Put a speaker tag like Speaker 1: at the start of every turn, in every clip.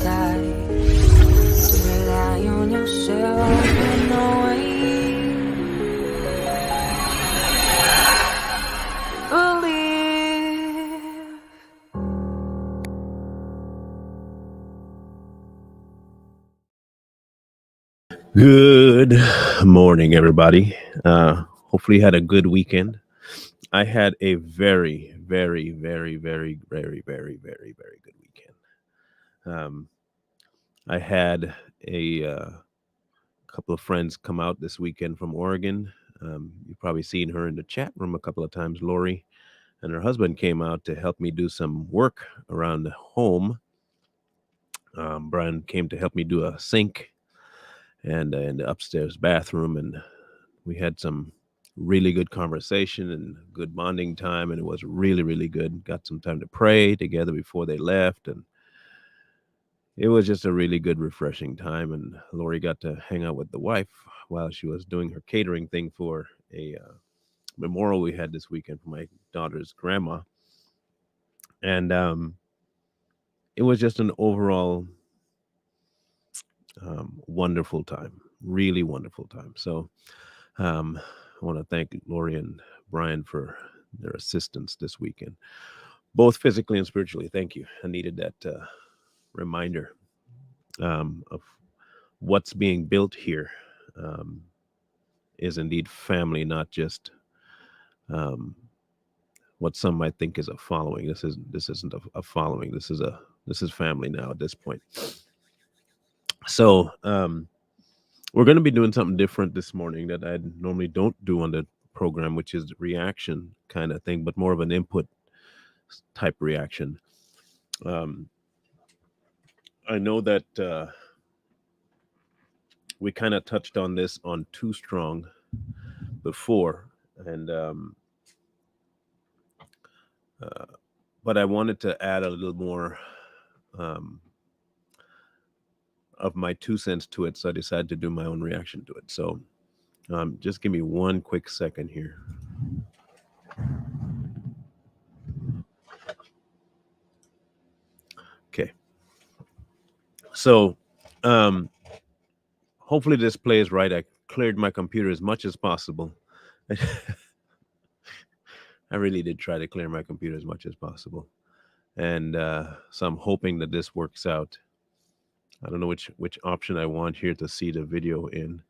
Speaker 1: decide to rely on yourself in no way. Believe.
Speaker 2: Good morning, everybody. Hopefully you had a good weekend. I had a very, very, very, very, very, very, very, very good weekend. I had a couple of friends come out this weekend from Oregon. You've probably seen her in the chat room a couple of times. Lori and her husband came out to help me do some work around the home. Brian came to help me do a sink and in the upstairs bathroom, and we had some really good conversation and good bonding time, and it was really, really good. Got some time to pray together before they left, and it was just a really good, refreshing time. And Lori got to hang out with the wife while she was doing her catering thing for a memorial we had this weekend for my daughter's grandma, and it was just an overall wonderful time, really wonderful time. So I want to thank Lori and Brian for their assistance this weekend, both physically and spiritually. Thank you. I needed that reminder of what's being built here is indeed family, not just what some might think is a following. This isn't a following. This is family now at this point. So we're going to be doing something different this morning that I normally don't do on the program, which is reaction kind of thing, but more of an input type reaction. I know that we kind of touched on this on Too Strong before, and but I wanted to add a little more of my 2 cents to it, so I decided to do my own reaction to it. So just give me one quick second here. Okay. So hopefully this plays right. I cleared my computer as much as possible. I really did try to clear my computer as much as possible. And so I'm hoping that this works out. I don't know which option I want here to see the video in.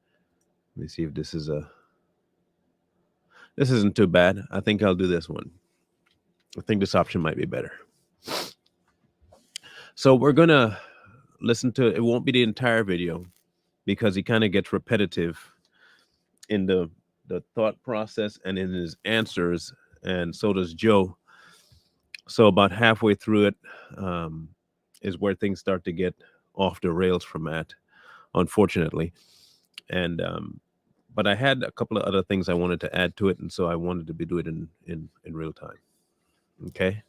Speaker 2: Let me see if this isn't too bad. I think I'll do this one. I think this option might be better. So we're going to listen to, it won't be the entire video because he kind of gets repetitive in the thought process and in his answers, and so does Joe. So about halfway through it is where things start to get off the rails for Matt, unfortunately. And but I had a couple of other things I wanted to add to it, and so I wanted to do it in real time. Okay,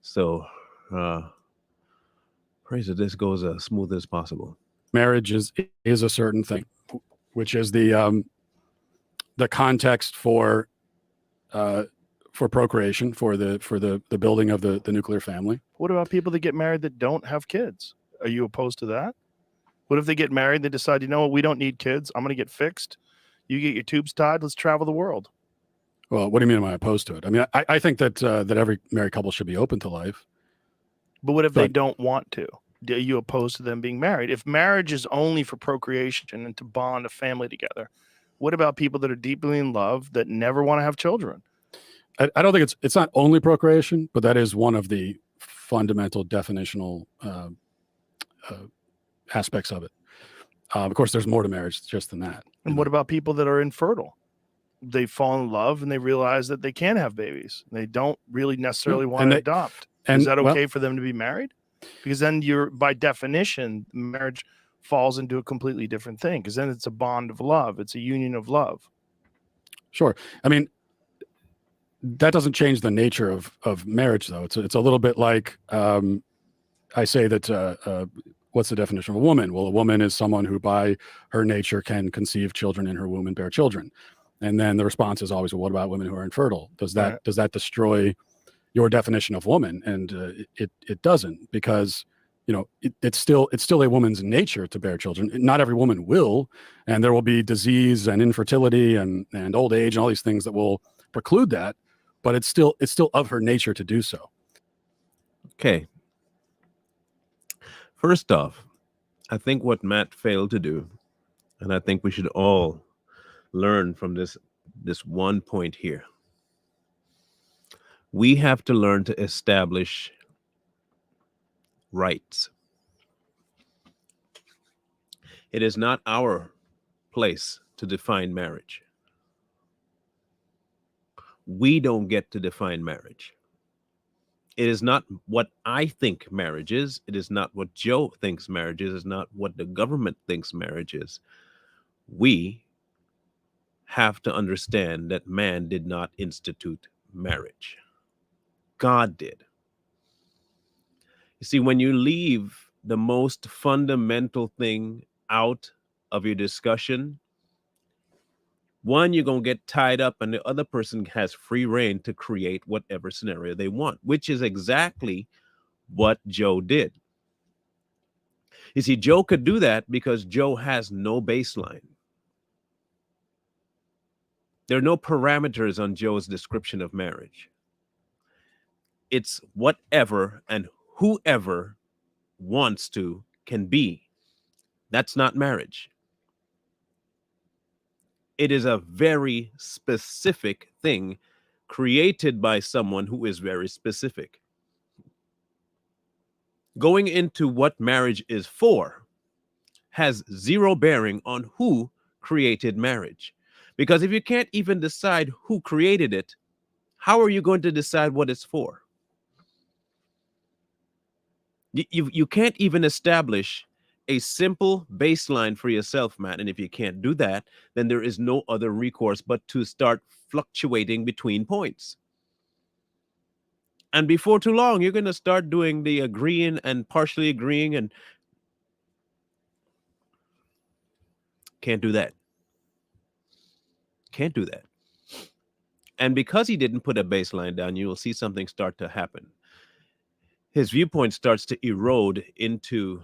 Speaker 2: so praise that this goes as smooth as possible.
Speaker 3: Marriage is a certain thing, which is the context for procreation, for the building of the nuclear family.
Speaker 4: What about people that get married that don't have kids? Are you opposed to that? What if they get married, they decide, you know what, we don't need kids. I'm going to get fixed. You get your tubes tied. Let's travel the world.
Speaker 3: Well, what do you mean am I opposed to it? I mean, I think that every married couple should be open to life.
Speaker 4: But what if they don't want to? Are you opposed to them being married? If marriage is only for procreation and to bond a family together, what about people that are deeply in love that never want to have children?
Speaker 3: I don't think it's not only procreation, but that is one of the fundamental definitional aspects of it. Of course, there's more to marriage just than that.
Speaker 4: And what about people that are infertile? They fall in love and they realize that they can't have babies. They don't really necessarily want to adopt. Is that okay for them to be married? Because then you're, by definition, marriage falls into a completely different thing, because then it's a bond of love. It's a union of love.
Speaker 3: Sure. I mean, that doesn't change the nature of marriage, though. It's a little bit like I say that what's the definition of a woman? Well, a woman is someone who by her nature can conceive children in her womb and bear children. And then the response is always, well, what about women who are infertile? Does that destroy your definition of woman? And it doesn't, because it's still a woman's nature to bear children. Not every woman will, and there will be disease and infertility and old age and all these things that will preclude that, but it's still of her nature to do so.
Speaker 2: Okay. First off, I think what Matt failed to do, and I think we should all learn from this one point here. We have to learn to establish rights. It is not our place to define marriage. We don't get to define marriage. It is not what I think marriage is. It is not what Joe thinks marriage is. It's not what the government thinks marriage is. We have to understand that man did not institute marriage. God did. You see, when you leave the most fundamental thing out of your discussion, one, you're going to get tied up, and the other person has free reign to create whatever scenario they want, which is exactly what Joe did. You see, Joe could do that because Joe has no baseline. There are no parameters on Joe's description of marriage. It's whatever and whoever wants to can be. That's not marriage. It is a very specific thing created by someone who is very specific. Going into what marriage is for has zero bearing on who created marriage. Because if you can't even decide who created it, how are you going to decide what it's for? You can't even establish a simple baseline for yourself, Matt. And if you can't do that, then there is no other recourse but to start fluctuating between points. And before too long, you're going to start doing the agreeing and partially agreeing, and can't do that. Can't do that. And because he didn't put a baseline down, you will see something start to happen. His viewpoint starts to erode into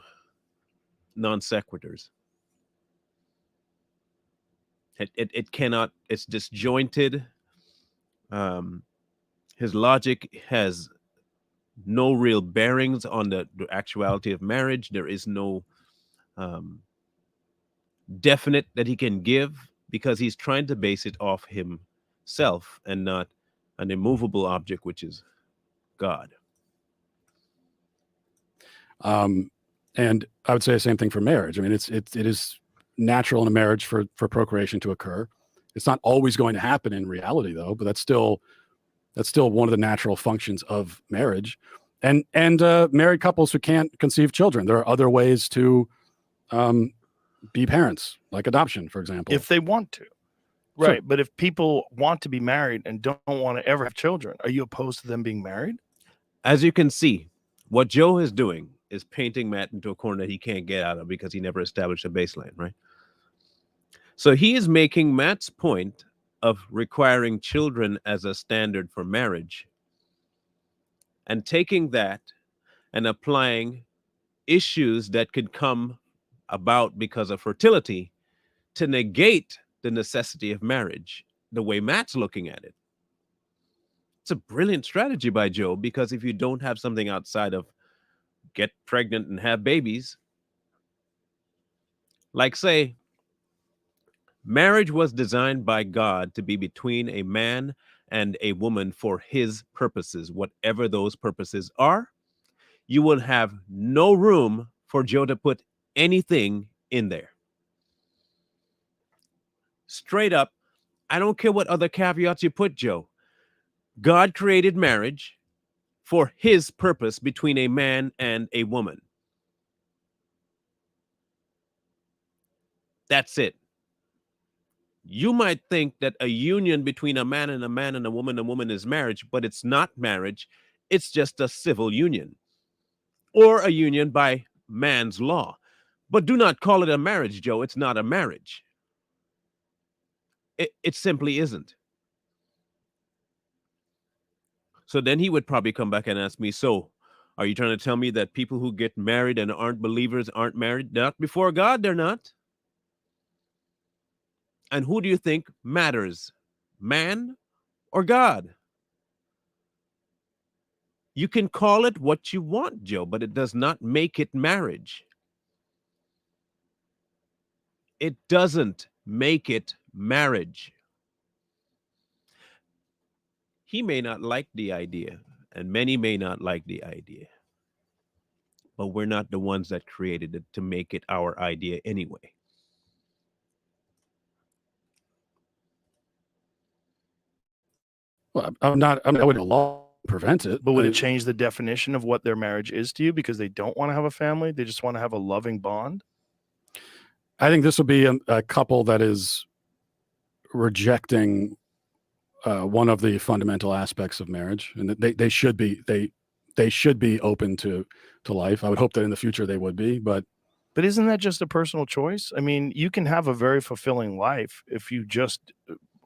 Speaker 2: non sequiturs. It cannot, it's disjointed. His logic has no real bearings on the actuality of marriage. There is no definite that he can give, because he's trying to base it off himself and not an immovable object, which is God.
Speaker 3: And I would say the same thing for marriage. I mean, it is natural in a marriage for procreation to occur. It's not always going to happen in reality, though, but that's still one of the natural functions of marriage. And married couples who can't conceive children, there are other ways to be parents, like adoption, for example,
Speaker 4: if they want to. Right. Sure. But if people want to be married and don't want to ever have children, are you opposed to them being married?
Speaker 2: As you can see, what Joe is doing is painting Matt into a corner that he can't get out of because he never established a baseline, right? So he is making Matt's point of requiring children as a standard for marriage and taking that and applying issues that could come about because of fertility to negate the necessity of marriage, the way Matt's looking at it. It's a brilliant strategy by Joe, because if you don't have something outside of get pregnant and have babies, like say, marriage was designed by God to be between a man and a woman for his purposes, whatever those purposes are. You will have no room for Joe to put anything in there. Straight up, I don't care what other caveats you put, Joe. God created marriage for his purpose between a man and a woman. That's it. You might think that a union between a man and a woman is marriage, but it's not marriage. It's just a civil union or a union by man's law. But do not call it a marriage, Joe. It's not a marriage. It simply isn't. So then he would probably come back and ask me, so Are you trying to tell me that people who get married and aren't believers aren't married? Not before God, they're not. And who do you think matters, man or God? You can call it what you want, Joe, but it does not make it marriage. It doesn't make it marriage. He may not like the idea, and many may not like the idea, but we're not the ones that created it to make it our idea anyway.
Speaker 3: Well, I'm not. I mean, I wouldn't law prevent it.
Speaker 4: But would it change the definition of what their marriage is to you because they don't want to have a family? They just want to have a loving bond?
Speaker 3: I think this would be a couple that is rejecting one of the fundamental aspects of marriage, and they should be open to life. I would hope that in the future they would be, but
Speaker 4: isn't that just a personal choice? I mean, you can have a very fulfilling life if you just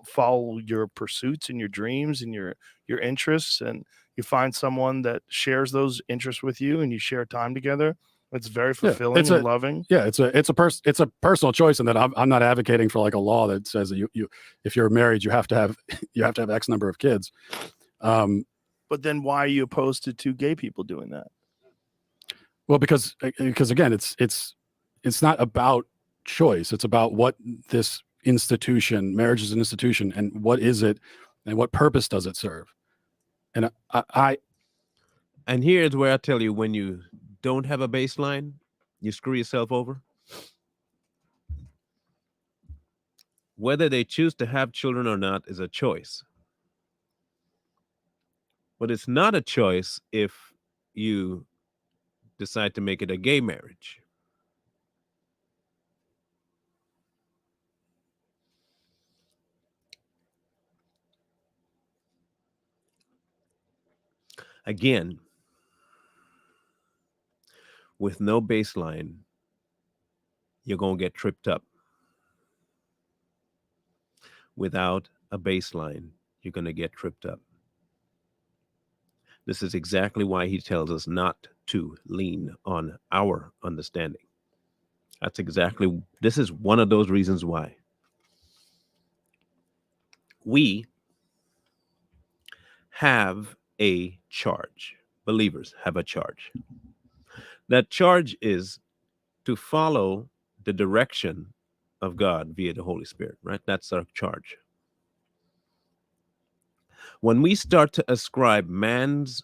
Speaker 4: follow your pursuits and your dreams and your interests, and you find someone that shares those interests with you, and you share time together. It's very fulfilling and loving.
Speaker 3: Yeah, it's a personal choice, and that I'm not advocating for like a law that says that you if you're married you have to have X number of kids.
Speaker 4: But then why are you opposed to two gay people doing that?
Speaker 3: Well, because again, it's not about choice. It's about what this institution, marriage is an institution, and what is it, and what purpose does it serve? And
Speaker 2: And here's where I tell you, when you don't have a baseline, you screw yourself over. Whether they choose to have children or not is a choice. But it's not a choice if you decide to make it a gay marriage. Again, with no baseline, you're going to get tripped up. Without a baseline, you're going to get tripped up. This is exactly why he tells us not to lean on our understanding. This is one of those reasons why. We have a charge. Believers have a charge. That charge is to follow the direction of God via the Holy Spirit, right? That's our charge. When we start to ascribe man's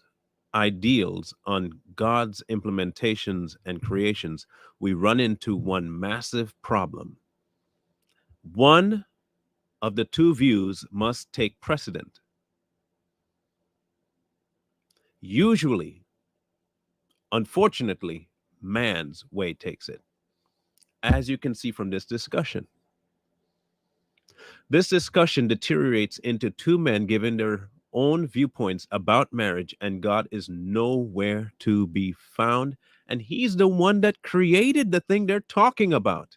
Speaker 2: ideals on God's implementations and creations, we run into one massive problem. One of the two views must take precedent. Usually, unfortunately, man's way takes it, as you can see from this discussion. This discussion deteriorates into two men giving their own viewpoints about marriage, and God is nowhere to be found. And he's the one that created the thing they're talking about.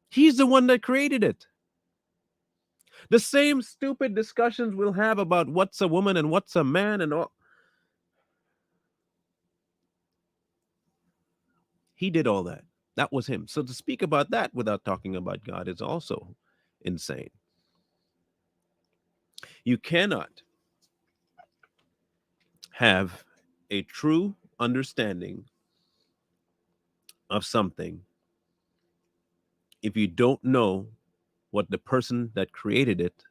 Speaker 2: He's the one that created it. The same stupid discussions we'll have about what's a woman and what's a man and all. He did all that. That was him. So to speak about that without talking about God is also insane. You cannot have a true understanding of something if you don't know what the person that created it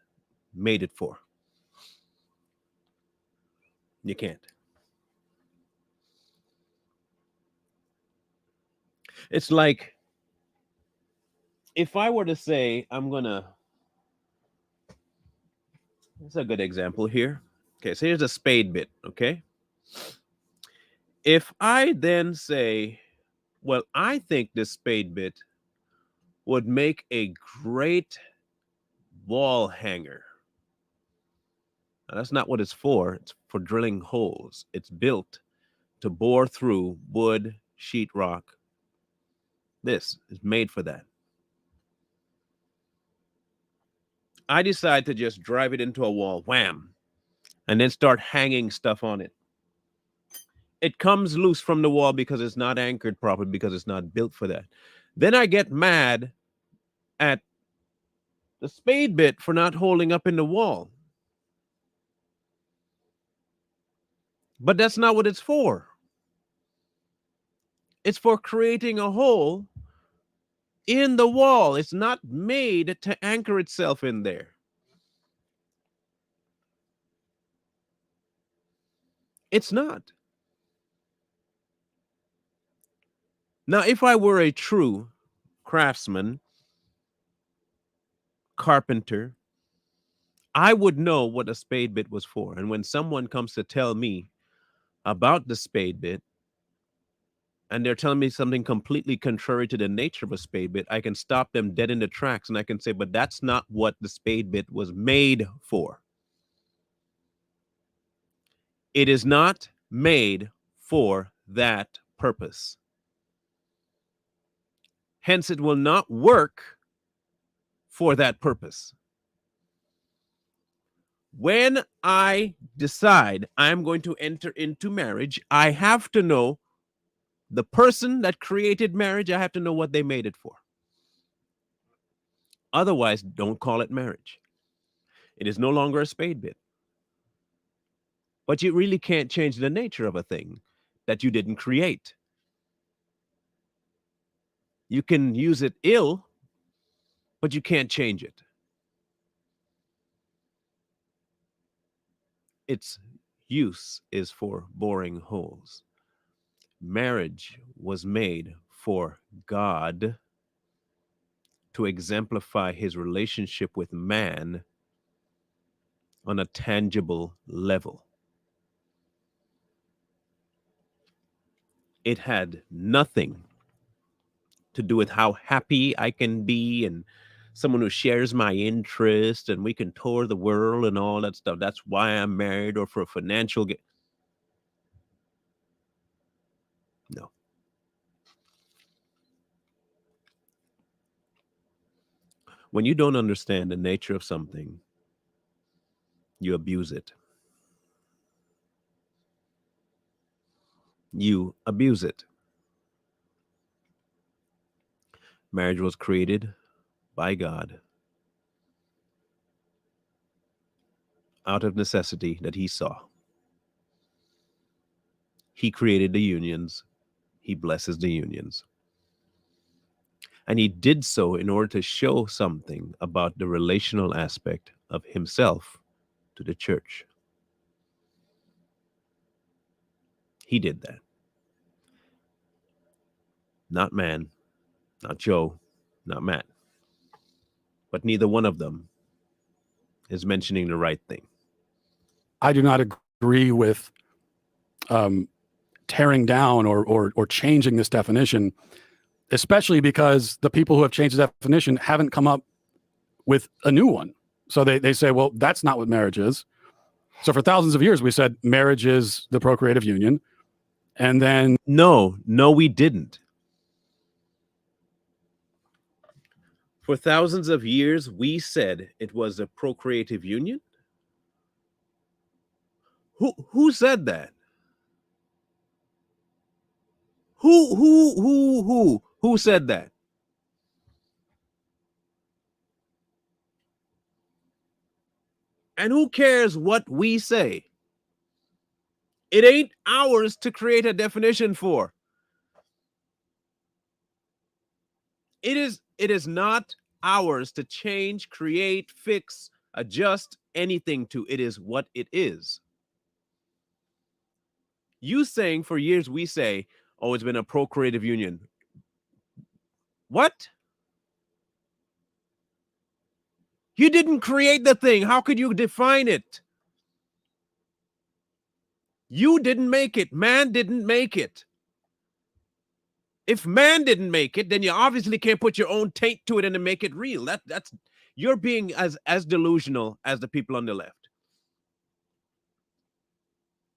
Speaker 2: made it for. You can't. It's like if I were to say, that's a good example here. Okay, so here's a spade bit, okay? If I then say, well, I think this spade bit would make a great wall hanger. Now, that's not what it's for. It's for drilling holes. It's built to bore through wood, sheetrock. This is made for that. I decide to just drive it into a wall, wham, and then start hanging stuff on it. It comes loose from the wall because it's not anchored properly, because it's not built for that. Then I get mad at the spade bit for not holding up in the wall. But that's not what it's for. It's for creating a hole in the wall. It's not made to anchor itself in there. It's not. Now, if I were a true craftsman, carpenter, I would know what a spade bit was for. And when someone comes to tell me about the spade bit, and they're telling me something completely contrary to the nature of a spade bit, I can stop them dead in the tracks and I can say, but that's not what the spade bit was made for. It is not made for that purpose. Hence, it will not work for that purpose. When I decide I'm going to enter into marriage, I have to know the person that created marriage. I have to know what they made it for. Otherwise, don't call it marriage. It is no longer a spade bit. But you really can't change the nature of a thing that you didn't create. You can use it ill, but you can't change it. Its use is for boring holes. Marriage was made for God to exemplify his relationship with man on a tangible level. It had nothing to do with how happy I can be and someone who shares my interest and we can tour the world and all that stuff. That's why I'm married, or for a financial gain. No. When you don't understand the nature of something, you abuse it. You abuse it. Marriage was created by God out of necessity that he saw. He created the unions. He blesses the unions. And he did so in order to show something about the relational aspect of himself to the church. He did that. Not man, not Joe, not Matt. But neither one of them is mentioning the right thing.
Speaker 3: I do not agree with tearing down or changing this definition, especially because the people who have changed the definition haven't come up with a new one. So they say, well, that's not what marriage is. So for thousands of years, we said marriage is the procreative union. And then...
Speaker 2: No, we didn't. For thousands of years, we said it was a procreative union. Who said that? Who said that? And who cares what we say? It ain't ours to create a definition for. It is not ours to change, create, fix, adjust anything to. It is what it is. You saying for years we say, oh, it's been a procreative union. What? You didn't create the thing. How could you define it? You didn't make it. Man didn't make it. If man didn't make it, then you obviously can't put your own taint to it and to make it real. That's you're being as delusional as the people on the left.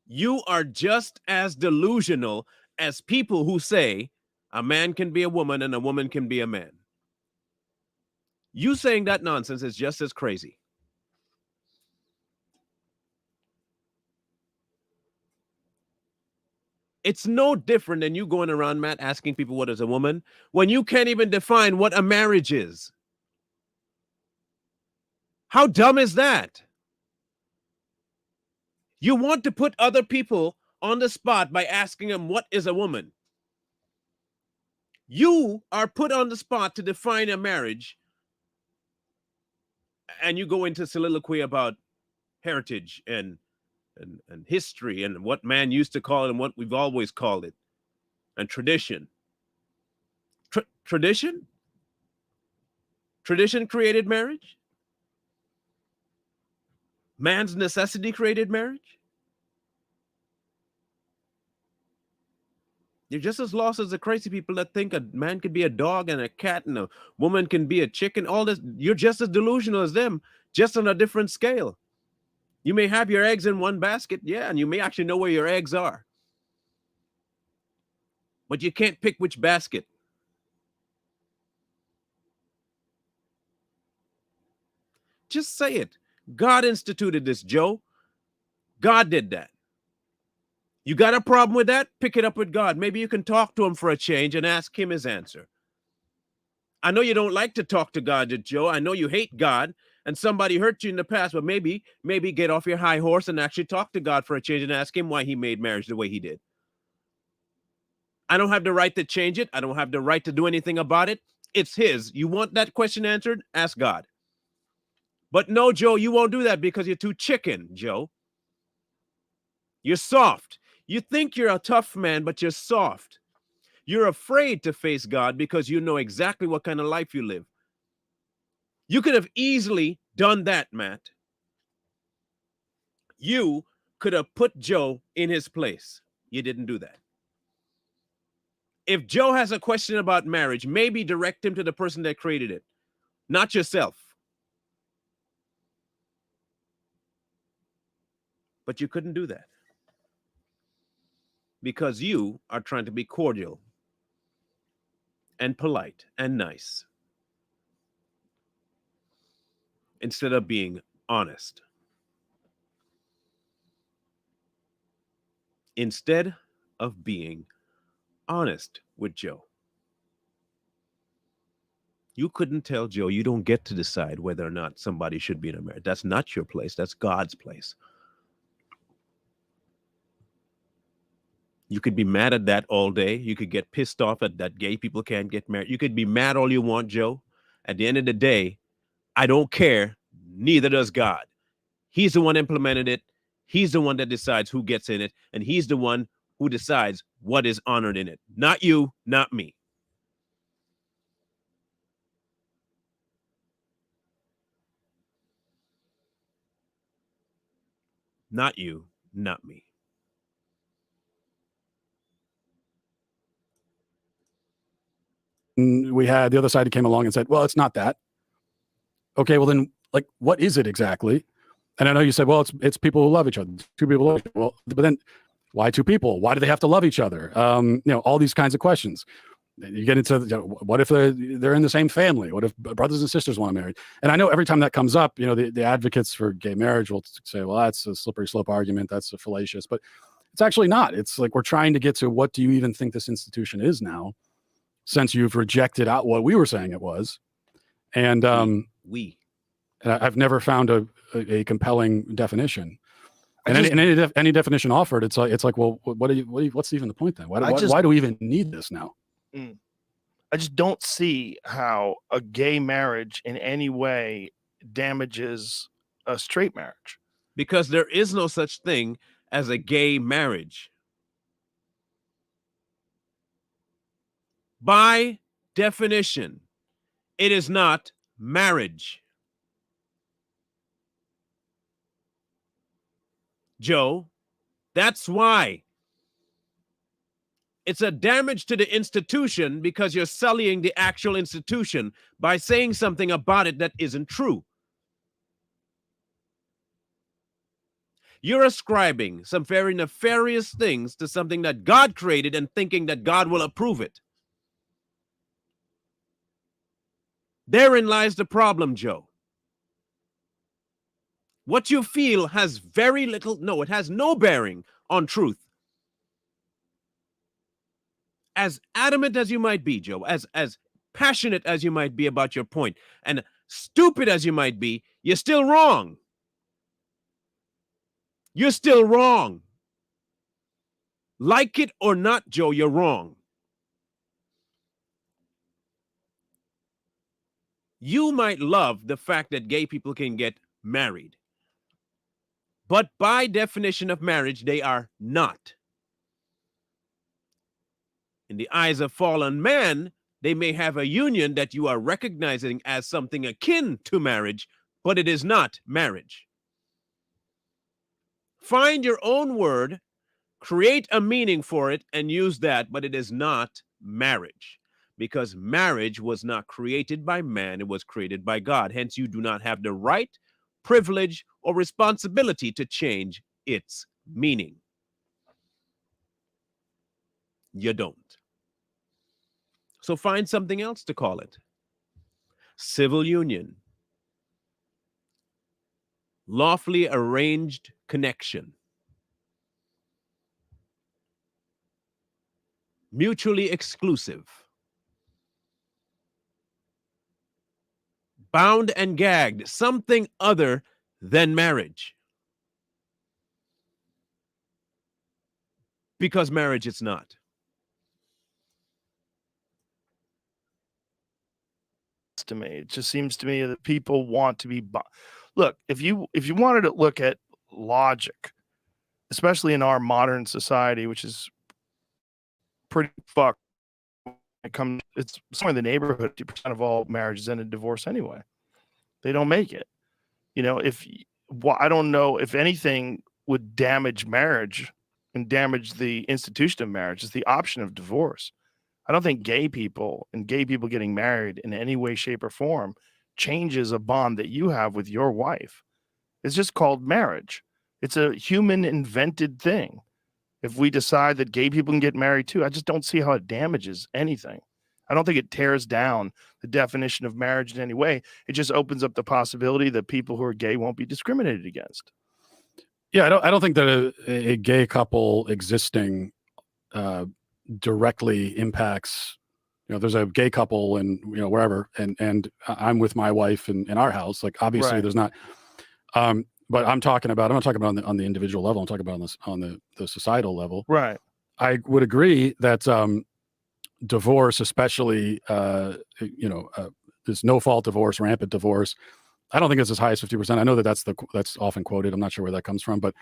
Speaker 2: You are just as delusional as people who say a man can be a woman and a woman can be a man. You saying that nonsense is just as crazy. It's no different than you going around, Matt, asking people what is a woman when you can't even define what a marriage is. How dumb is that? You want to put other people on the spot by asking them what is a woman. You are put on the spot to define a marriage, and you go into soliloquy about heritage and history and what man used to call it and what we've always called it, and tradition. Tradition? Tradition created marriage? Man's necessity created marriage? You're just as lost as the crazy people that think a man could be a dog and a cat and a woman can be a chicken. All this, you're just as delusional as them, just on a different scale. You may have your eggs in one basket, yeah, and you may actually know where your eggs are. But you can't pick which basket. Just say it. God instituted this, Joe. God did that. You got a problem with that? Pick it up with God. Maybe you can talk to him for a change and ask him his answer. I know you don't like to talk to God, Joe. I know you hate God and somebody hurt you in the past, but maybe get off your high horse and actually talk to God for a change and ask him why he made marriage the way he did. I don't have the right to change it. I don't have the right to do anything about it. It's his. You want that question answered? Ask God. But no, Joe, you won't do that because you're too chicken, Joe. You're soft. You think you're a tough man, but you're soft. You're afraid to face God because you know exactly what kind of life you live. You could have easily done that, Matt. You could have put Joe in his place. You didn't do that. If Joe has a question about marriage, maybe direct him to the person that created it, not yourself. But you couldn't do that because you are trying to be cordial and polite and nice instead of being honest. Instead of being honest with Joe. You couldn't tell Joe you don't get to decide whether or not somebody should be in a marriage. That's not your place. That's God's place. You could be mad at that all day. You could get pissed off at that gay people can't get married. You could be mad all you want, Joe. At the end of the day, I don't care. Neither does God. He's the one implemented it. He's the one that decides who gets in it. And he's the one who decides what is honored in it. Not you, not me. Not you, not me.
Speaker 3: We had the other side who came along and said, well, it's not that. Okay, well then, like, what is it exactly? And I know you said, well, it's people who love each other. Two people love each other. Well, but then why two people? Why do they have to love each other? All these kinds of questions. You get into, what if they're in the same family? What if brothers and sisters want to marry? And I know every time that comes up, the advocates for gay marriage will say, well, that's a slippery slope argument. That's a fallacious, but it's actually not. It's like, we're trying to get to, what do you even think this institution is now, since you've rejected out what we were saying it was. And and I've never found a compelling definition. And any definition offered, it's like, well, what's even the point then? Why do we even need this now?
Speaker 4: I just don't see how a gay marriage in any way damages a straight marriage.
Speaker 2: Because there is no such thing as a gay marriage. By definition, it is not marriage. Joe, that's why. It's a damage to the institution because you're sullying the actual institution by saying something about it that isn't true. You're ascribing some very nefarious things to something that God created and thinking that God will approve it. Therein lies the problem, Joe. What you feel has very little, no, it has no bearing on truth. as adamant as you might be, Joe, as passionate as you might be about your point, and stupid as you might be, you're still wrong. You're still wrong. Like it or not, Joe, you're wrong. You might love the fact that gay people can get married, but by definition of marriage, they are not. In the eyes of fallen man, they may have a union that you are recognizing as something akin to marriage, but it is not marriage. Find your own word, create a meaning for it, and use that, but it is not marriage. Because marriage was not created by man, it was created by God. Hence, you do not have the right, privilege, or responsibility to change its meaning. You don't. So find something else to call it. Civil union. Lawfully arranged connection. Mutually exclusive. Bound and gagged, something other than marriage. Because marriage it's not.
Speaker 4: To me, it just seems to me that people want to be look, if you wanted to look at logic, especially in our modern society, which is pretty fucked, it's somewhere in the neighborhood 50% of all marriages end in divorce anyway. They don't make it. You know, I don't know if anything would damage marriage and damage the institution of marriage is the option of divorce. I don't think gay people getting married in any way, shape, or form changes a bond that you have with your wife. It's just called marriage. It's a human invented thing. If we decide that gay people can get married too, I just don't see how it damages anything. I don't think it tears down the definition of marriage in any way. It just opens up the possibility that people who are gay won't be discriminated against.
Speaker 3: Yeah, I don't think that a gay couple existing directly impacts, there's a gay couple and wherever, and I'm with my wife in our house. Like obviously
Speaker 4: Right.
Speaker 3: there's not, but I'm not talking about on the individual level. I'm talking about on the societal level.
Speaker 4: Right.
Speaker 3: I would agree that divorce, especially this no fault divorce, rampant divorce, I don't think it's as high as 50%. I know that's often quoted. I'm not sure where that comes from, but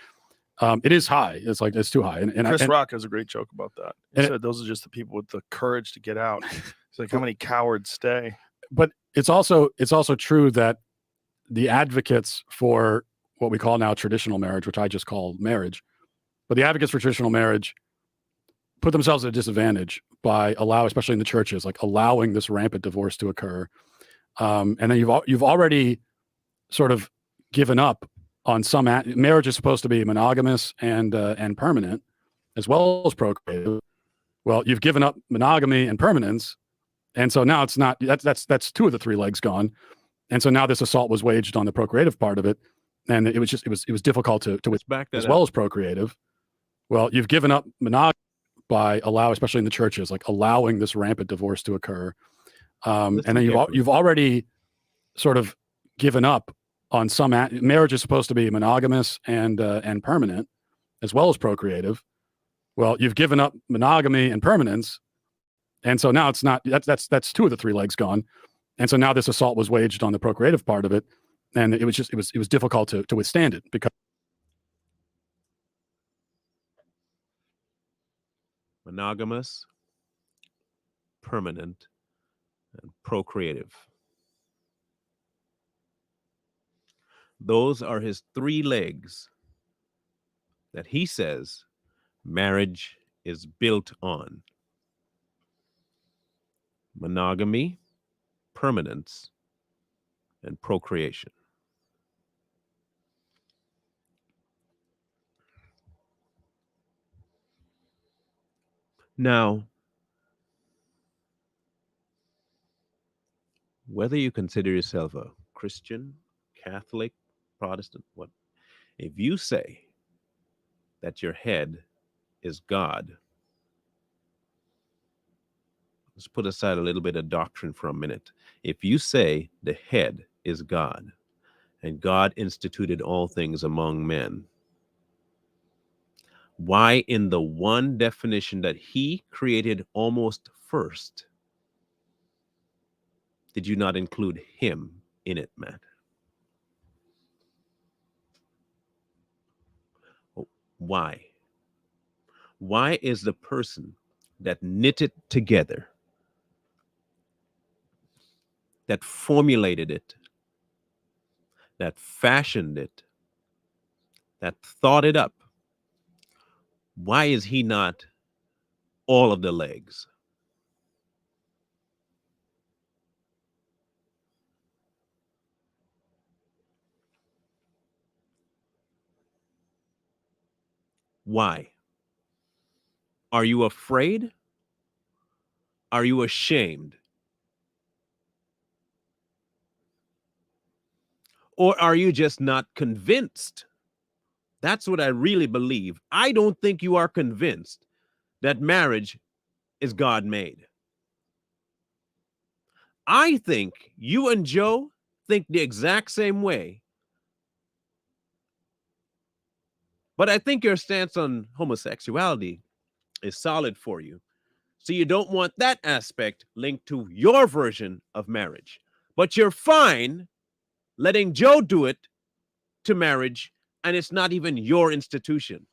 Speaker 3: it is high. It's too high. And
Speaker 4: Chris Rock has a great joke about that. He said those are just the people with the courage to get out. It's like, how many cowards stay?
Speaker 3: But it's also true that the advocates for what we call now traditional marriage, which I just call marriage, but the advocates for traditional marriage put themselves at a disadvantage by especially in the churches, like allowing this rampant divorce to occur. And then you've already sort of given up on some marriage is supposed to be monogamous and permanent, as well as procreative. Well, you've given up monogamy and permanence, and so now it's not. That's two of the three legs gone, and so now this assault was waged on the procreative part of it, and it was difficult to
Speaker 2: back that
Speaker 3: as
Speaker 2: up.
Speaker 3: well as procreative. Well, you've given up monogamy by especially in the churches, like allowing this rampant divorce to occur, and then you've already sort of given up on some marriage is supposed to be monogamous and permanent, as well as procreative. Well, you've given up monogamy and permanence, and so now it's not. That's two of the three legs gone, and so now this assault was waged on the procreative part of it, and it was difficult to withstand it because
Speaker 2: monogamous, permanent, and procreative. Those are his three legs that he says marriage is built on: monogamy, permanence, and procreation. Now, whether you consider yourself a Christian, Catholic, Protestant, what, if you say that your head is God, let's put aside a little bit of doctrine for a minute. If you say the head is God and God instituted all things among men, why in the one definition that he created almost first did you not include him in it, Matt? Why? Why is the person that knit it together, that formulated it, that fashioned it, that thought it up, why is he not all of the legs? Why? Are you afraid? Are you ashamed? Or are you just not convinced? That's what I really believe. I don't think you are convinced that marriage is God made. I think you and Joe think the exact same way. But I think your stance on homosexuality is solid for you. So you don't want that aspect linked to your version of marriage. But you're fine letting Joe do it to marriage, and it's not even your institution.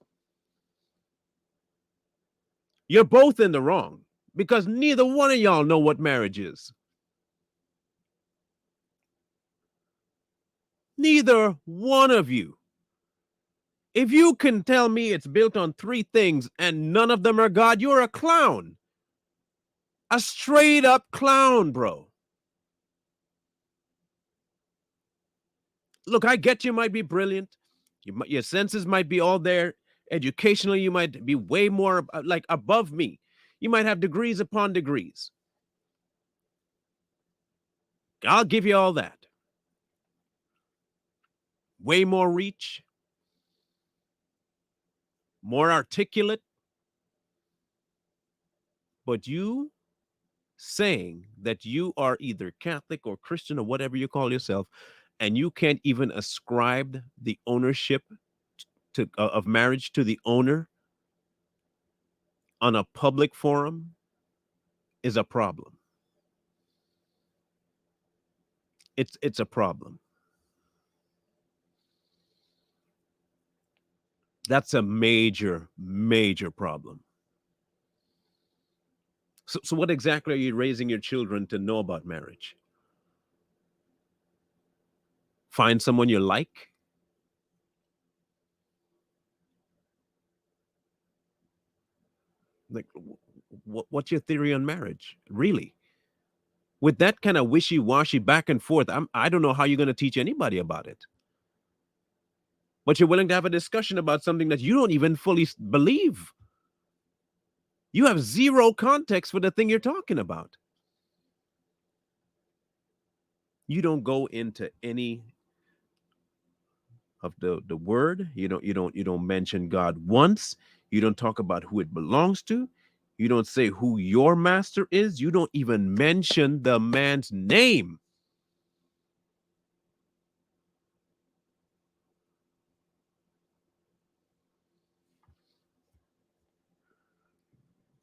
Speaker 2: You're both in the wrong because neither one of y'all know what marriage is. Neither one of you. If you can tell me it's built on 3 things and none of them are God, you're a clown. A straight up clown, bro. Look, I get you might be brilliant. Your senses might be all there. Educationally, you might be way more like above me. You might have degrees upon degrees. I'll give you all that. Way more reach, more articulate. But you saying that you are either Catholic or Christian or whatever you call yourself, and you can't even ascribe the ownership of marriage to the owner on a public forum is a problem. It's a problem. That's a major, major problem. So what exactly are you raising your children to know about marriage? Find someone you like? Like, what's your theory on marriage? Really? With that kind of wishy-washy back and forth, I don't know how you're going to teach anybody about it. But you're willing to have a discussion about something that you don't even fully believe. You have zero context for the thing you're talking about. You don't go into any of the word. You don't mention God once. You don't talk about who it belongs to. You don't say who your master is. You don't even mention the man's name.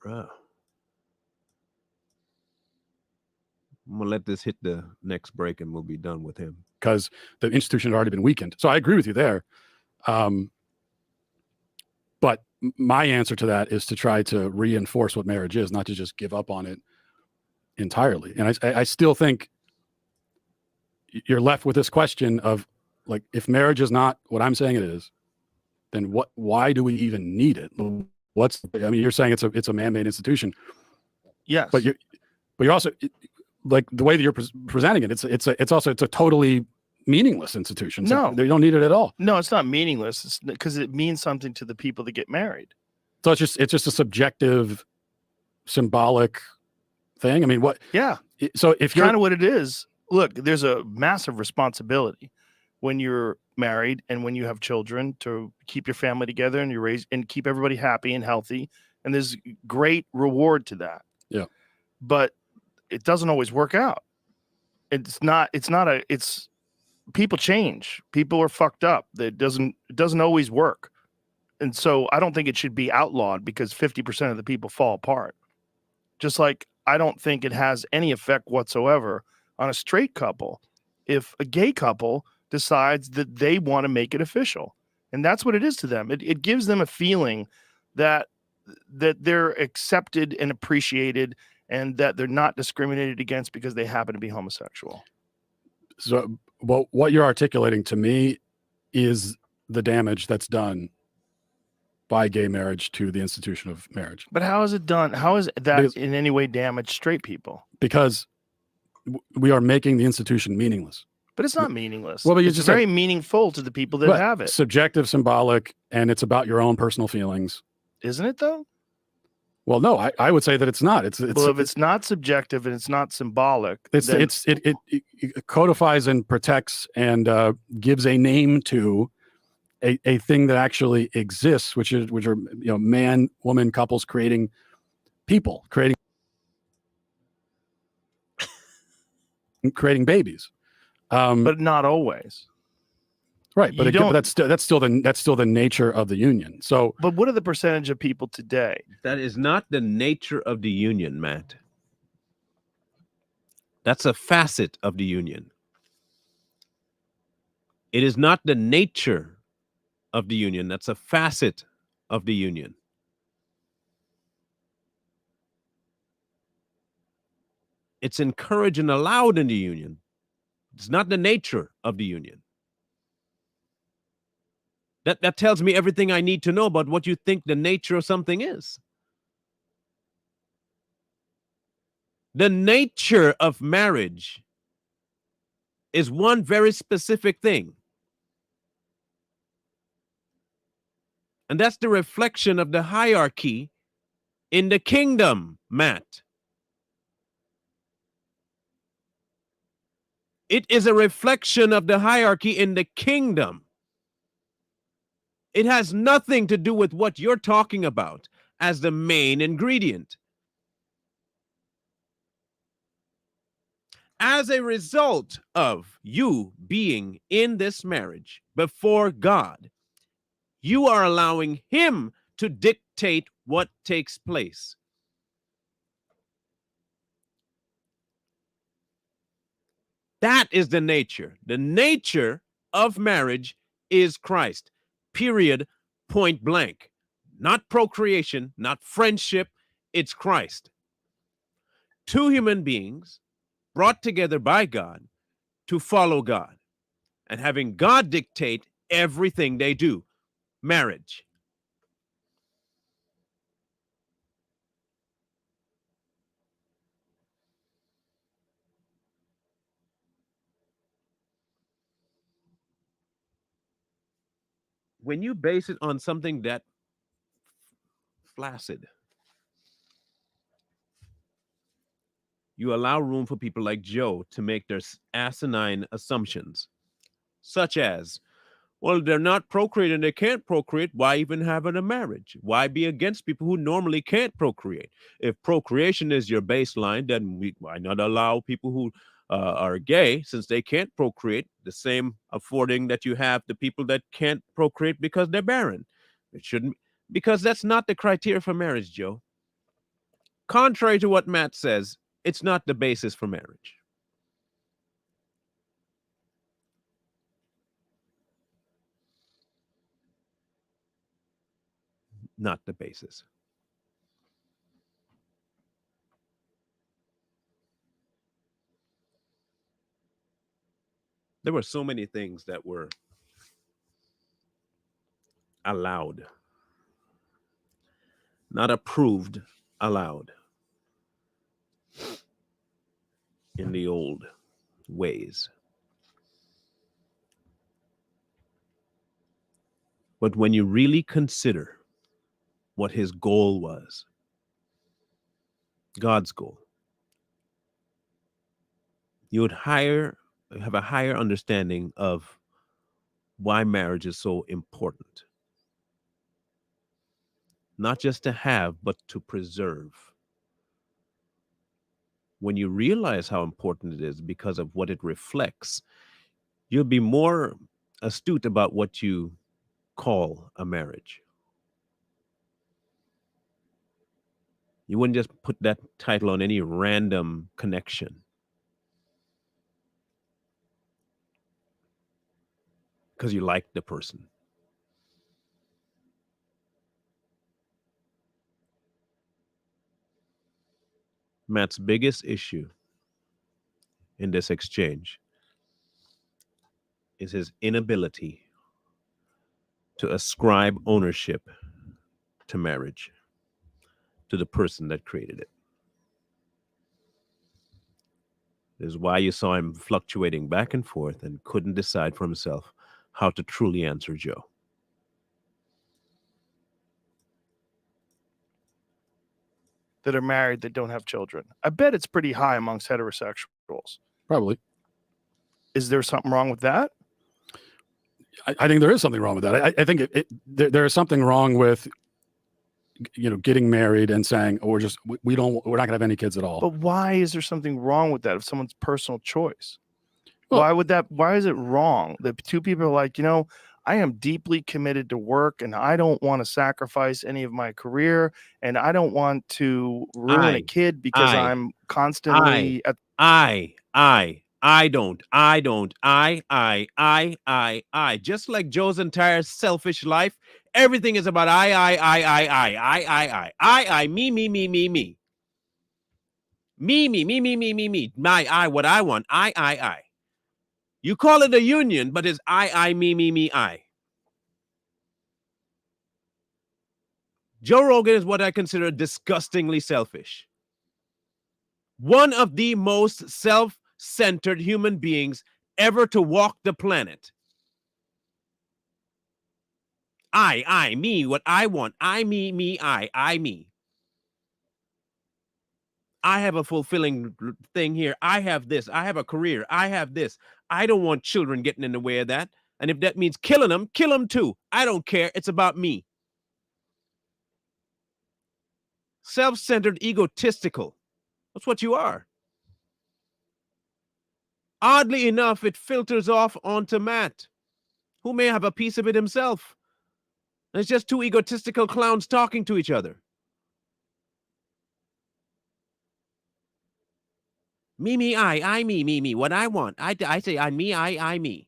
Speaker 2: Bruh. I'm gonna let this hit the next break and we'll be done with him.
Speaker 3: Because the institution had already been weakened. So I agree with you there. But my answer to that is to try to reinforce what marriage is, not to just give up on it entirely. And I still think you're left with this question of, like, if marriage is not what I'm saying it is, then why do we even need it? You're saying it's a man-made institution.
Speaker 4: Yes.
Speaker 3: But you're also, like, the way that you're presenting it, it's a totally meaningless institution. So
Speaker 4: No,
Speaker 3: they don't need it at all.
Speaker 4: No, it's not meaningless. It's because it means something to the people that get married.
Speaker 3: So it's just a subjective, symbolic thing. I mean, what?
Speaker 4: Yeah.
Speaker 3: So if you're
Speaker 4: kind of what it is, look, there's a massive responsibility when you're married and when you have children to keep your family together and you raise and keep everybody happy and healthy. And there's great reward to that.
Speaker 3: Yeah.
Speaker 4: but it doesn't always work out. It's people change. People are fucked up. It doesn't always work. And so I don't think it should be outlawed because 50% of the people fall apart. Just like I don't think it has any effect whatsoever on a straight couple if a gay couple decides that they want to make it official. And that's what it is to them. It gives them a feeling that they're accepted and appreciated and that they're not discriminated against because they happen to be homosexual.
Speaker 3: So what you're articulating to me is the damage that's done by gay marriage to the institution of marriage.
Speaker 4: But how is it done? How is that in any way damaged straight people?
Speaker 3: Because we are making the institution meaningless.
Speaker 4: But it's not meaningless.
Speaker 3: Well, but
Speaker 4: it's very meaningful to the people that have it.
Speaker 3: Subjective, symbolic, and it's about your own personal feelings.
Speaker 4: Isn't it though?
Speaker 3: Well, no, I would say that it's not.
Speaker 4: Well, if it's not subjective and it's not symbolic,
Speaker 3: it codifies and protects and gives a name to a thing that actually exists, which are man, woman couples creating people, creating babies,
Speaker 4: but not always.
Speaker 3: Right, but that's still the nature of the union. So,
Speaker 4: but what are the percentage of people today?
Speaker 2: That is not the nature of the union, Matt. That's a facet of the union. It is not the nature of the union. That's a facet of the union. It's encouraged and allowed in the union. It's not the nature of the union. That tells me everything I need to know about what you think the nature of something is. The nature of marriage is one very specific thing. And that's the reflection of the hierarchy in the kingdom, Matt. It is a reflection of the hierarchy in the kingdom. It has nothing to do with what you're talking about as the main ingredient. As a result of you being in this marriage before God, you are allowing him to dictate what takes place. That is the nature. The nature of marriage is Christ. Period. Point blank. Not procreation, not friendship. It's Christ. Two human beings brought together by God to follow God and having God dictate everything they do. Marriage. When you base it on something that flaccid, you allow room for people like Joe to make their asinine assumptions, such as, well, they're not procreating, they can't procreate. Why even have a marriage? Why be against people who normally can't procreate? If procreation is your baseline, then why not allow people who are gay, since they can't procreate, the same affording that you have the people that can't procreate because they're barren? It shouldn't, because that's not the criteria for marriage, Joe. Contrary to what Matt says, it's not the basis for marriage. Not the basis. There were so many things that were allowed, not approved, allowed in the old ways. But when you really consider what his goal was, God's goal, you would have a higher understanding of why marriage is so important. Not just to have, but to preserve. when you realize how important it is because of what it reflects, you'll be more astute about what you call a marriage. You wouldn't just put that title on any random connection. Because you like the person. Matt's biggest issue in this exchange is his inability to ascribe ownership to marriage, to the person that created it. This is why you saw him fluctuating back and forth and couldn't decide for himself how to truly answer Joe.
Speaker 4: That are married that don't have children. I bet it's pretty high amongst heterosexuals.
Speaker 3: Probably.
Speaker 4: Is there something wrong with that?
Speaker 3: I think there is something wrong with that. I think there is something wrong with, getting married and saying, oh, we're not going to have any kids at all.
Speaker 4: But why is there something wrong with that? If someone's personal choice, why is it wrong? The two people are like, I am deeply committed to work and I don't want to sacrifice any of my career and I don't want to ruin a kid because I'm constantly
Speaker 2: I just like Joe's entire selfish life, everything is about I, me, my, what I want, I. You call it a union, but it's I, me, I. Joe Rogan is what I consider disgustingly selfish. One of the most self-centered human beings ever to walk the planet. I, me, what I want. I, me, I, me. I have a fulfilling thing here. I have this. I have a career. I have this. I don't want children getting in the way of that. And if that means killing them, kill them too. I don't care. It's about me. Self-centered, egotistical. That's what you are. Oddly enough, it filters off onto Matt, who may have a piece of it himself. And it's just two egotistical clowns talking to each other. Me, I, me, what I want. I say I, me.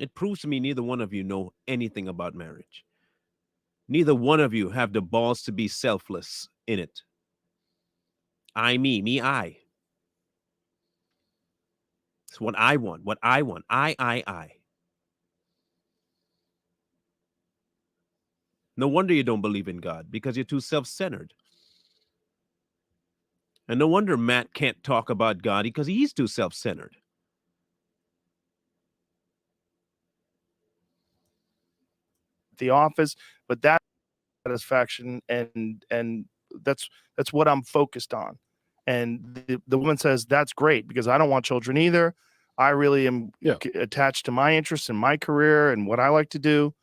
Speaker 2: It proves to me neither one of you know anything about marriage. Neither one of you have the balls to be selfless in it. I, me, I. It's what I want, I. No wonder you don't believe in God, because you're too self-centered. And no wonder Matt can't talk about God, because he's too self-centered.
Speaker 4: The office, but that satisfaction and that's what I'm focused on. And the woman says, that's great because I don't want children either. I really am attached to my interests and my career and what I like to do.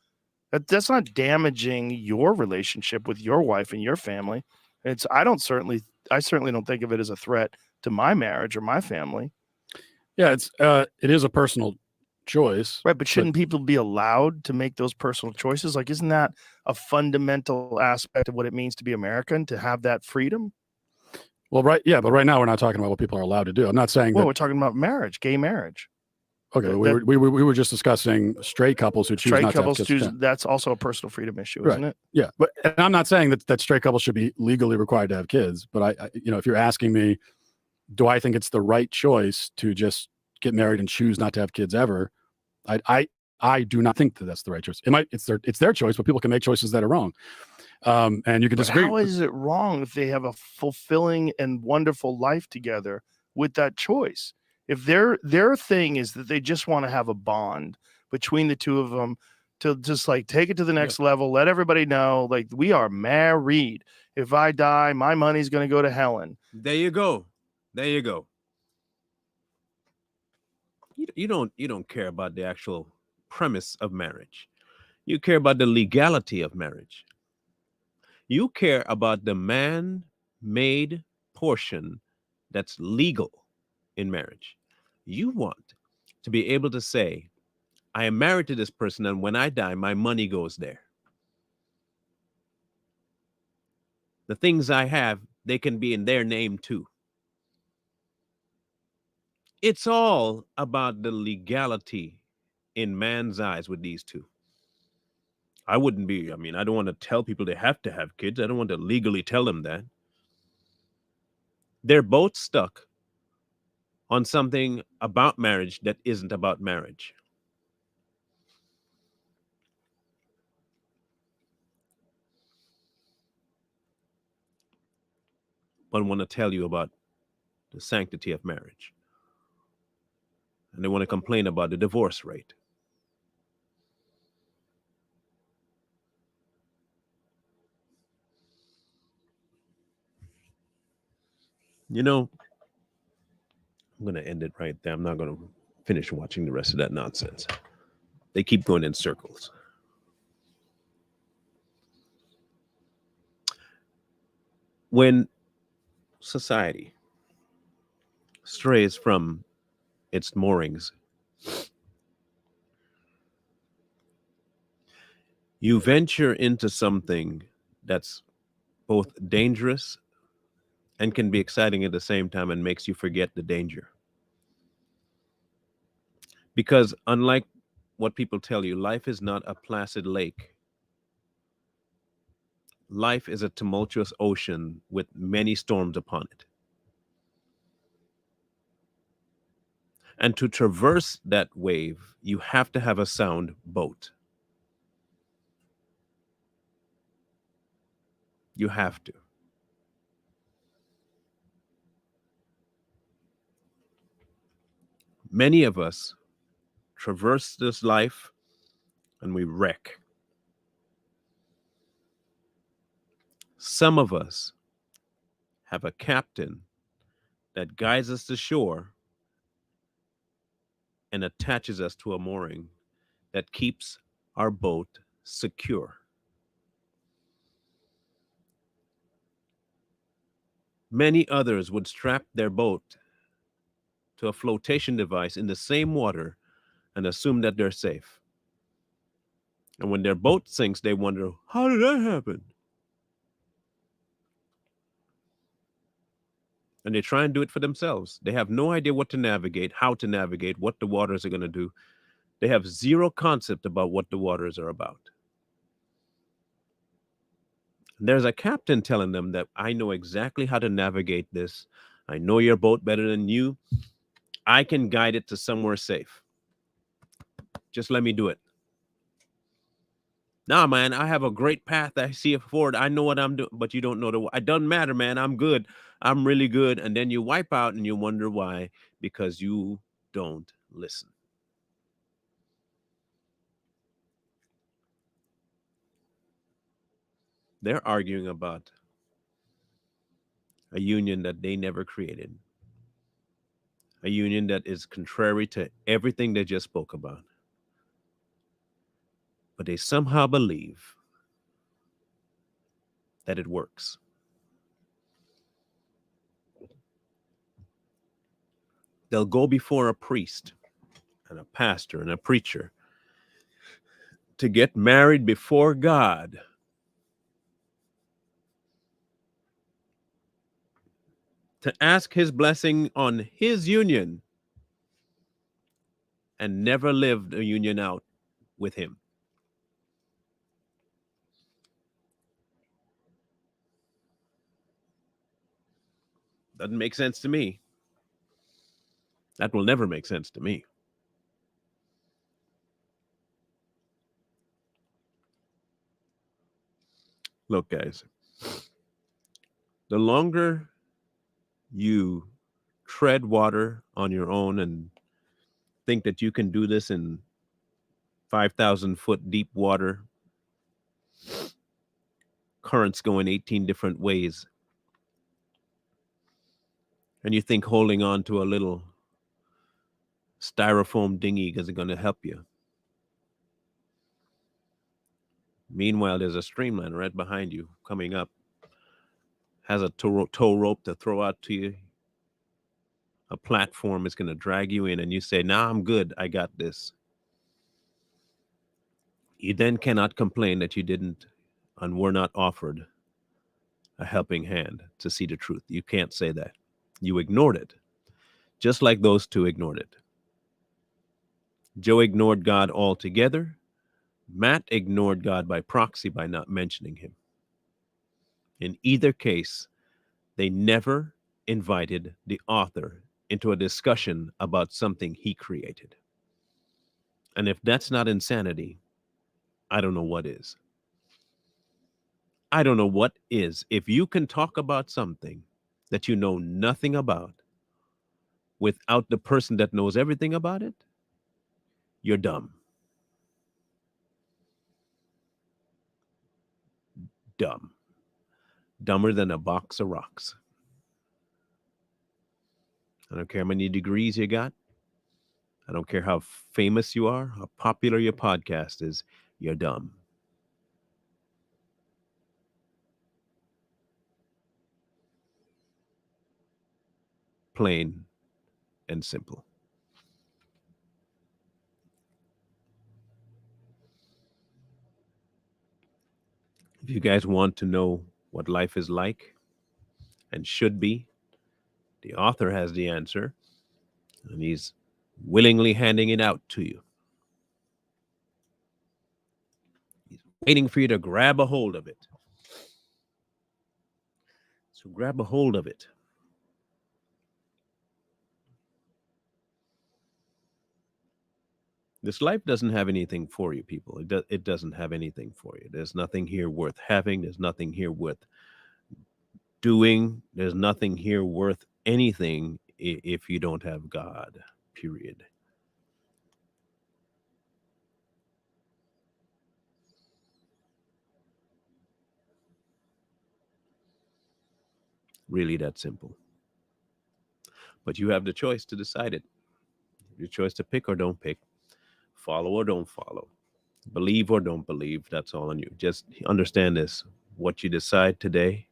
Speaker 4: That's not damaging your relationship with your wife and your family. I certainly don't think of it as a threat to my marriage or my family.
Speaker 3: Yeah, it is a personal choice.
Speaker 4: Right, but shouldn't people be allowed to make those personal choices? Like, isn't that a fundamental aspect of what it means to be American, to have that freedom?
Speaker 3: Well, right, yeah, but right now we're not talking about what people are allowed to do. I'm not saying
Speaker 4: we're talking about marriage, gay marriage.
Speaker 3: Okay, we were just discussing straight couples who choose not to have kids.
Speaker 4: That's also a personal freedom issue, isn't it?
Speaker 3: Yeah, but and I'm not saying that straight couples should be legally required to have kids. But I if you're asking me, do I think it's the right choice to just get married and choose not to have kids ever? I do not think that that's the right choice. It's their choice, but people can make choices that are wrong. And you can disagree.
Speaker 4: How is it wrong if they have a fulfilling and wonderful life together with that choice? If their thing is that they just want to have a bond between the two of them to just like take it to the next level, let everybody know, like, we are married. If I die, my money's going to go to Helen.
Speaker 2: There you go. You don't care about the actual premise of marriage. You care about the legality of marriage. You care about the man-made portion that's legal in marriage. You want to be able to say, I am married to this person, and when I die, my money goes there. The things I have, they can be in their name too. It's all about the legality in man's eyes with these two. I don't want to tell people they have to have kids. I don't want to legally tell them that. They're both stuck on something about marriage that isn't about marriage. But I want to tell you about the sanctity of marriage. And they want to complain about the divorce rate. You know, I'm going to end it right there. I'm not going to finish watching the rest of that nonsense. They keep going in circles. When society strays from its moorings, you venture into something that's both dangerous and can be exciting at the same time and makes you forget the danger. Because unlike what people tell you, life is not a placid lake. Life is a tumultuous ocean with many storms upon it. And to traverse that wave, you have to have a sound boat. You have to. Many of us traverse this life and we wreck. Some of us have a captain that guides us to shore and attaches us to a mooring that keeps our boat secure. Many others would strap their boat to a flotation device in the same water and assume that they're safe. And when their boat sinks, they wonder, how did that happen? And they try and do it for themselves. They have no idea what to navigate, how to navigate, what the waters are going to do. They have zero concept about what the waters are about. There's a captain telling them that I know exactly how to navigate this. I know your boat better than you. I can guide it to somewhere safe. Just let me do it. Nah, man, I have a great path. I see it forward. I know what I'm doing, but you don't know it doesn't matter, man. I'm good. I'm really good. And then you wipe out and you wonder why, because you don't listen. They're arguing about a union that they never created, a union that is contrary to everything they just spoke about. But they somehow believe that it works. They'll go before a priest and a pastor and a preacher to get married before God. To ask his blessing on his union and never live the union out with him. Doesn't make sense to me. That will never make sense to me. Look, guys, the longer you tread water on your own and think that you can do this in 5,000 foot deep water, currents going 18 different ways, and you think holding on to a little styrofoam dinghy is going to help you. Meanwhile, there's a streamliner right behind you coming up, has a tow rope to throw out to you. A platform is going to drag you in, and you say, "Nah, I'm good. I got this." You then cannot complain that you didn't and were not offered a helping hand to see the truth. You can't say that. You ignored it, just like those two ignored it. Joe ignored God altogether. Matt ignored God by proxy by not mentioning him. In either case, they never invited the author into a discussion about something he created. And if that's not insanity, I don't know what is. I don't know what is. If you can talk about something that you know nothing about without the person that knows everything about it, you're dumb. Dumb. Dumber than a box of rocks. I don't care how many degrees you got. I don't care how famous you are, how popular your podcast is. You're dumb. Plain and simple. If you guys want to know what life is like and should be, the author has the answer, and he's willingly handing it out to you. He's waiting for you to grab a hold of it. So grab a hold of it. This life doesn't have anything for you, people. It doesn't have anything for you. There's nothing here worth having. There's nothing here worth doing. There's nothing here worth anything if you don't have God, period. Really that simple. But you have the choice to decide it. Your choice to pick or don't pick. Follow or don't follow. Believe or don't believe. That's all on you. Just understand this. What you decide today,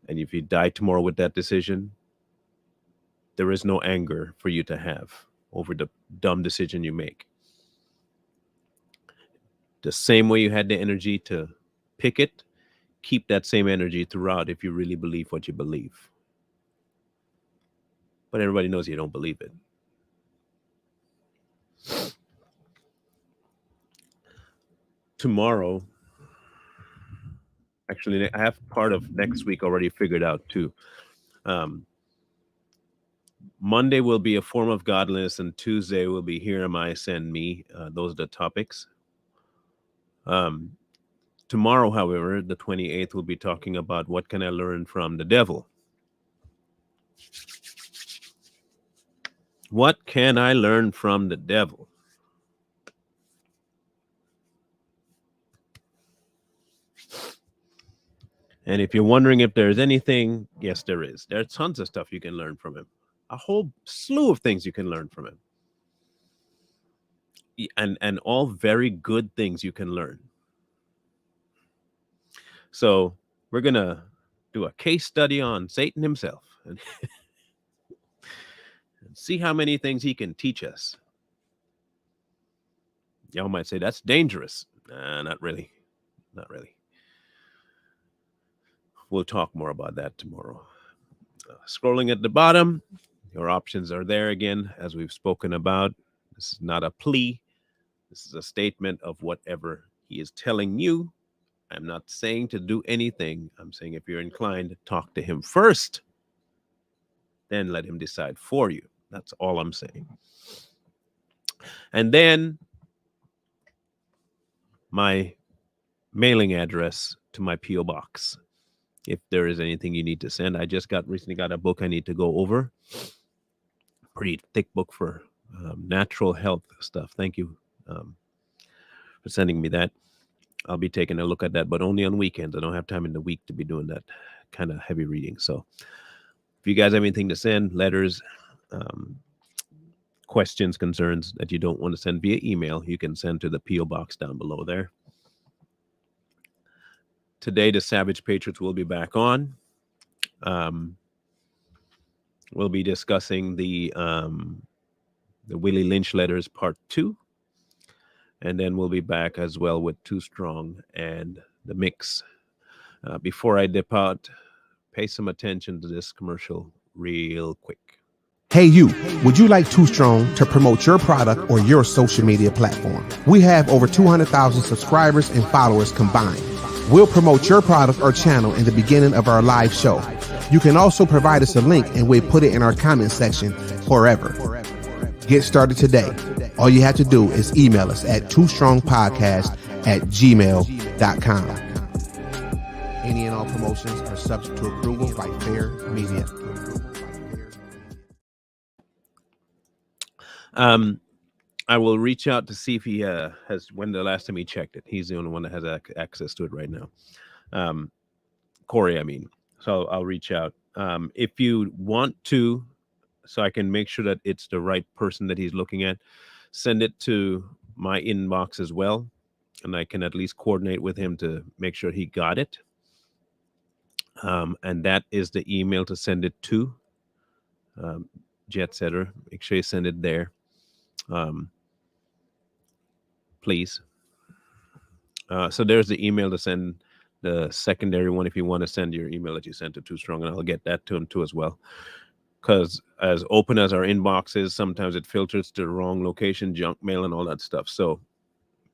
Speaker 2: and if you die tomorrow with that decision, there is no anger for you to have over the dumb decision you make. The same way you had the energy to pick it, keep that same energy throughout if you really believe what you believe. But everybody knows you don't believe it. Tomorrow, actually, I have part of next week already figured out too. Monday will be a form of godliness, and Tuesday will be here am I, send me. Those are the topics. Tomorrow, however, the 28th, we'll be talking about what can I learn from the devil. What can I learn from the devil? And if you're wondering if there's anything, yes, there is. There's tons of stuff you can learn from him. A whole slew of things you can learn from him. And all very good things you can learn. So we're going to do a case study on Satan himself and see how many things he can teach us. Y'all might say that's dangerous. Not really. Not really. We'll talk more about that tomorrow. Scrolling at the bottom, your options are there again, as we've spoken about. This is not a plea. This is a statement of whatever he is telling you. I'm not saying to do anything. I'm saying if you're inclined, talk to him first. Then let him decide for you. That's all I'm saying. And then my mailing address to my P.O. box. If there is anything you need to send. I just recently got a book I need to go over. Pretty thick book for natural health stuff. Thank you for sending me that. I'll be taking a look at that, but only on weekends. I don't have time in the week to be doing that kind of heavy reading. So if you guys have anything to send, letters, questions, concerns that you don't want to send via email, you can send to the P.O. box down below there. today the Savage Patriots will be back on. We'll be discussing the Willie Lynch letters part 2. And then we'll be back as well with Too Strong and the mix. Before I dip out, pay some attention to this commercial real quick.
Speaker 5: Hey you, would you like Too Strong to promote your product or your social media platform? We have over 200,000 subscribers and followers combined. We'll promote your product or channel in the beginning of our live show. You can also provide us a link and we'll put it in our comment section forever. Get started today. All you have to do is email us at toostrongpodcast@gmail.com. Any and all promotions are subject to approval by Fair Media.
Speaker 2: I will reach out to see if he has, when the last time he checked it. He's the only one that has access to it right now. Corey, I mean. So I'll reach out. If you want to, so I can make sure that it's the right person that he's looking at, send it to my inbox as well. And I can at least coordinate with him to make sure he got it. And that is the email to send it to. Jet Setter. Make sure you send it there. Please. So there's the email to send the secondary one if you want to send your email that you sent to Too Strong, and I'll get that to him too as well. Because as open as our inbox is, sometimes it filters to the wrong location, junk mail and all that stuff. So,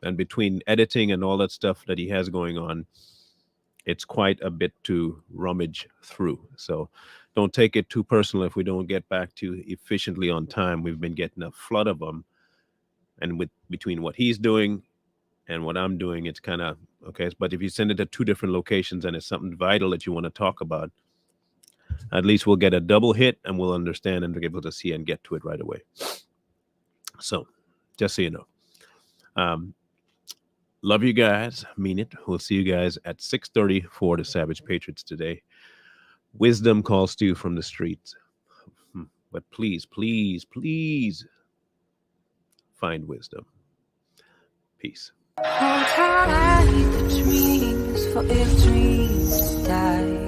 Speaker 2: and between editing and all that stuff that he has going on, it's quite a bit to rummage through. So don't take it too personal if we don't get back to you efficiently on time. We've been getting a flood of them. And with between what he's doing and what I'm doing, it's kind of okay. But if you send it to 2 different locations and it's something vital that you want to talk about, at least we'll get a double hit and we'll understand and be able to see and get to it right away. So just so you know. Love you guys. Mean it. We'll see you guys at 6:30 for the Savage Patriots today. Wisdom calls to you from the streets. But please, please, please find wisdom. Peace.
Speaker 1: Hold tight the dreams, for if dreams die.